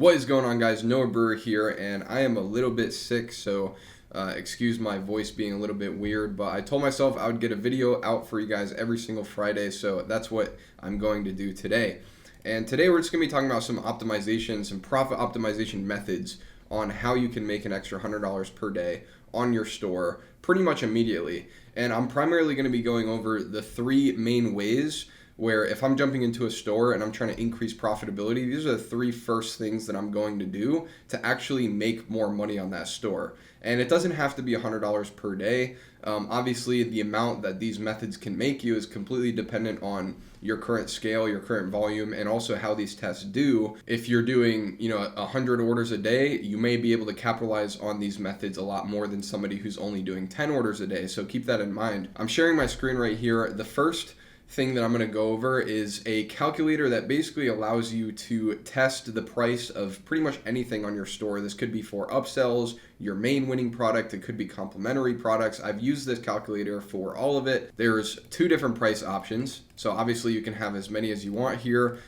What is going on, guys? Noah Brewer here, and I am a little bit sick, so excuse my voice being a little bit weird, but I told myself I would get a video out for you guys every single Friday, so that's what I'm going to do today. And today we're just going to be talking about some optimization, some profit optimization methods on how you can make an extra $100 per day on your store pretty much immediately. And I'm primarily going to be going over the three main ways where if I'm jumping into a store and I'm trying to increase profitability, these are the three first things that I'm going to do to actually make more money on that store. And it doesn't have to be $100 per day. Obviously, the amount that these methods can make you is completely dependent on your current scale, your current volume, and also how these tests do. If you're doing, 100 orders a day, you may be able to capitalize on these methods a lot more than somebody who's only doing 10 orders a day. So keep that in mind. I'm sharing my screen right here. The first thing that I'm going to go over is a calculator that basically allows you to test the price of pretty much anything on your store. This could be for upsells, your main winning product, it could be complementary products. I've used this calculator for all of it. There's two different price options, so obviously you can have as many as you want here.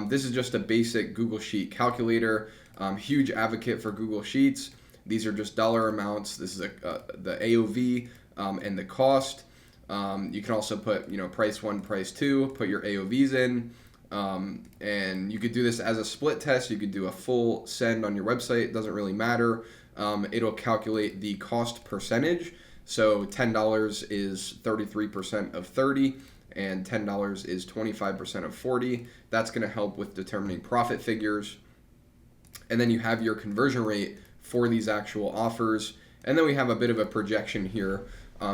This is just a basic Google Sheet calculator. Huge advocate for Google Sheets. These are just dollar amounts. This is the AOV and the cost. You can also put, price one, price two, put your AOVs in, and you could do this as a split test. You could do a full send on your website. It doesn't really matter. It'll calculate the cost percentage. So $10 is 33% of 30, and $10 is 25% of 40. That's going to help with determining profit figures. And then you have your conversion rate for these actual offers. And then we have a bit of a projection here.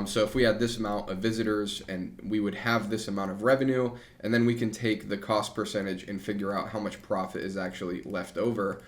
So if we had this amount of visitors and we would have this amount of revenue, and then we can take the cost percentage and figure out how much profit is actually left over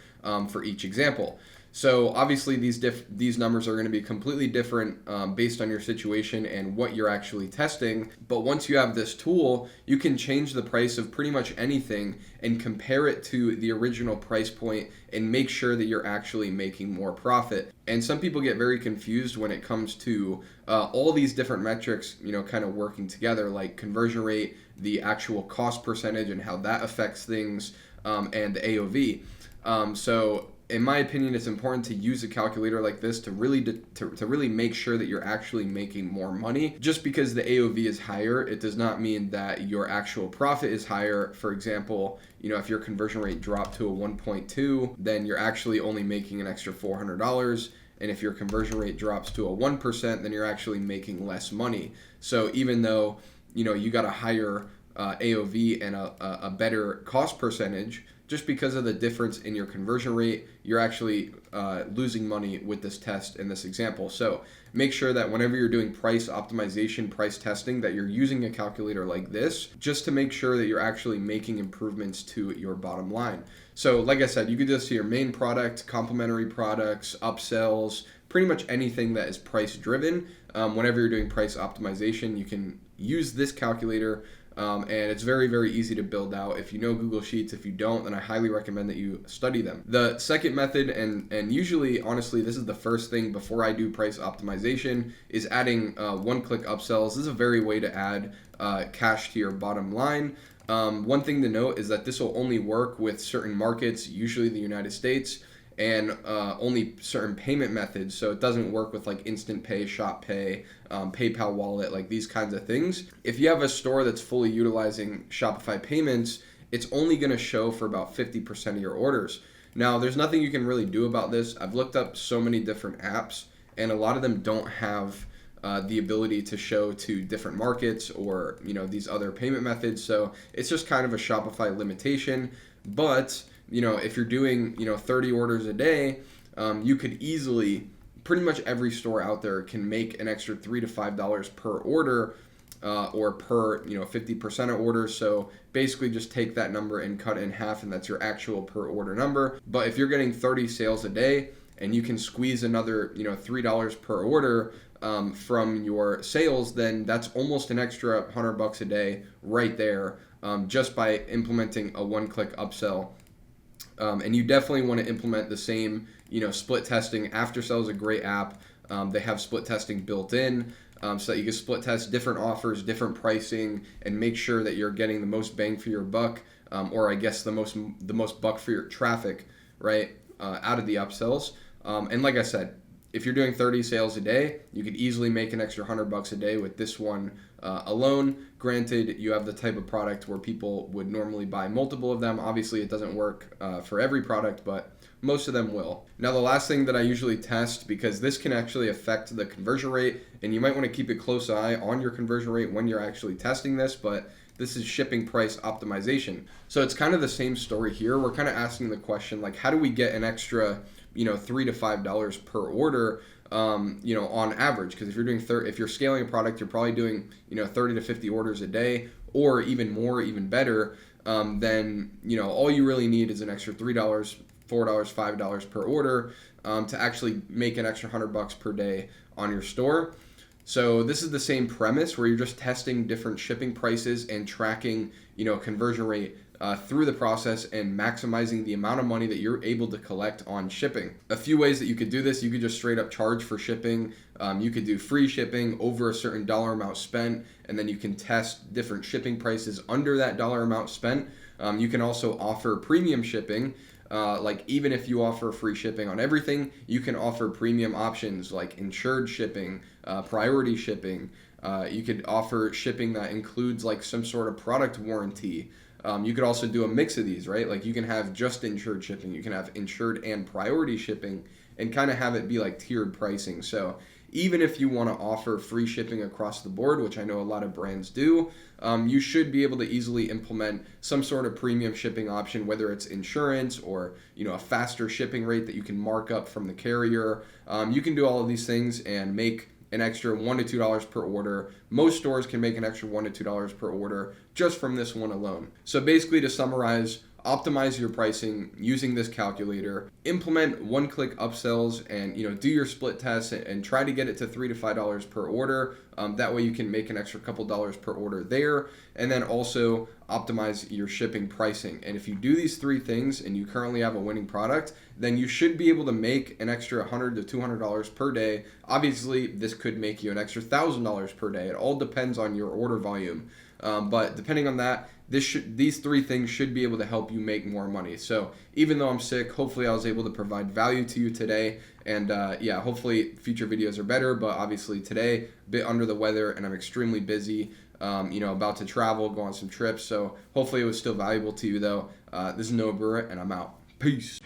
for each example. So obviously these numbers are going to be completely different based on your situation and what you're actually testing. But once you have this tool, you can change the price of pretty much anything and compare it to the original price point and make sure that you're actually making more profit. And some people get very confused when it comes to all these different metrics, kind of working together, like conversion rate, the actual cost percentage and how that affects things, and the AOV. So in my opinion, it's important to use a calculator like this to really make sure that you're actually making more money. Just because the AOV is higher, it does not mean that your actual profit is higher. For example, if your conversion rate dropped to a 1.2, then you're actually only making an extra $400. And if your conversion rate drops to a 1%, then you're actually making less money. So even though, you got a higher AOV and a better cost percentage, just because of the difference in your conversion rate, you're actually losing money with this test in this example. So make sure that whenever you're doing price optimization, price testing, that you're using a calculator like this, just to make sure that you're actually making improvements to your bottom line. So like I said, you could do this to your main product, complementary products, upsells, pretty much anything that is price driven. Whenever you're doing price optimization, you can use this calculator. And it's very, very easy to build out. If you know Google Sheets, if you don't, then I highly recommend that you study them. The second method, and usually, honestly, this is the first thing before I do price optimization, is adding one-click upsells. This is a very way to add cash to your bottom line. One thing to note is that this will only work with certain markets, usually the United States, and only certain payment methods. So it doesn't work with like Instant Pay, Shop Pay, PayPal Wallet, like these kinds of things. If you have a store that's fully utilizing Shopify payments, it's only going to show for about 50% of your orders. Now, there's nothing you can really do about this. I've looked up so many different apps, and a lot of them don't have the ability to show to different markets or these other payment methods. So it's just kind of a Shopify limitation. But if you're doing 30 orders a day, you could easily, pretty much every store out there can make an extra $3 to $5 per order, or per 50% of orders. So basically just take that number and cut it in half, and that's your actual per order number. But if you're getting 30 sales a day and you can squeeze another $3 per order from your sales, then that's almost an extra $100 a day right there, just by implementing a one-click upsell. And you definitely want to implement the same, split testing. Aftersell is a great app. They have split testing built in, so that you can split test different offers, different pricing, and make sure that you're getting the most bang for your buck, or I guess the most buck for your traffic right, out of the upsells. And like I said, if you're doing 30 sales a day, you could easily make an extra $100 a day with this one alone. Granted, you have the type of product where people would normally buy multiple of them. Obviously, it doesn't work for every product, but most of them will. Now, the last thing that I usually test, because this can actually affect the conversion rate, and you might want to keep a close eye on your conversion rate when you're actually testing this, but this is shipping price optimization. So it's kind of the same story here. We're kind of asking the question, like, how do we get an extra, $3 to $5 per order, on average? Because if you're doing if you're scaling a product, you're probably doing, 30 to 50 orders a day, or even more, even better. Then, all you really need is an extra $3, $4, $5 per order to actually make an extra $100 per day on your store. So this is the same premise where you're just testing different shipping prices and tracking, conversion rate through the process and maximizing the amount of money that you're able to collect on shipping. A few ways that you could do this: you could just straight up charge for shipping. You could do free shipping over a certain dollar amount spent, and then you can test different shipping prices under that dollar amount spent. You can also offer premium shipping. Like even if you offer free shipping on everything, you can offer premium options like insured shipping, priority shipping. You could offer shipping that includes like some sort of product warranty. You could also do a mix of these, right? Like you can have just insured shipping, you can have insured and priority shipping, and kind of have it be like tiered pricing. So even if you want to offer free shipping across the board, which I know a lot of brands do, you should be able to easily implement some sort of premium shipping option, whether it's insurance or a faster shipping rate that you can mark up from the carrier. You can do all of these things and make an extra $1 to $2 per order. Most stores can make an extra $1 to $2 per order just from this one alone. So basically, to summarize, optimize your pricing using this calculator, implement one-click upsells, and do your split tests and try to get it to $3 to $5 per order. That way you can make an extra couple dollars per order there, and then also optimize your shipping pricing. And if you do these three things and you currently have a winning product, then you should be able to make an extra $100 to $200 per day. Obviously, this could make you an extra $1,000 per day. It all depends on your order volume. But depending on that, these three things should be able to help you make more money. So even though I'm sick, hopefully I was able to provide value to you today. And hopefully future videos are better. But obviously today, a bit under the weather, and I'm extremely busy. About to travel, go on some trips. So hopefully it was still valuable to you, though. This is Noah Brewer, and I'm out. Peace.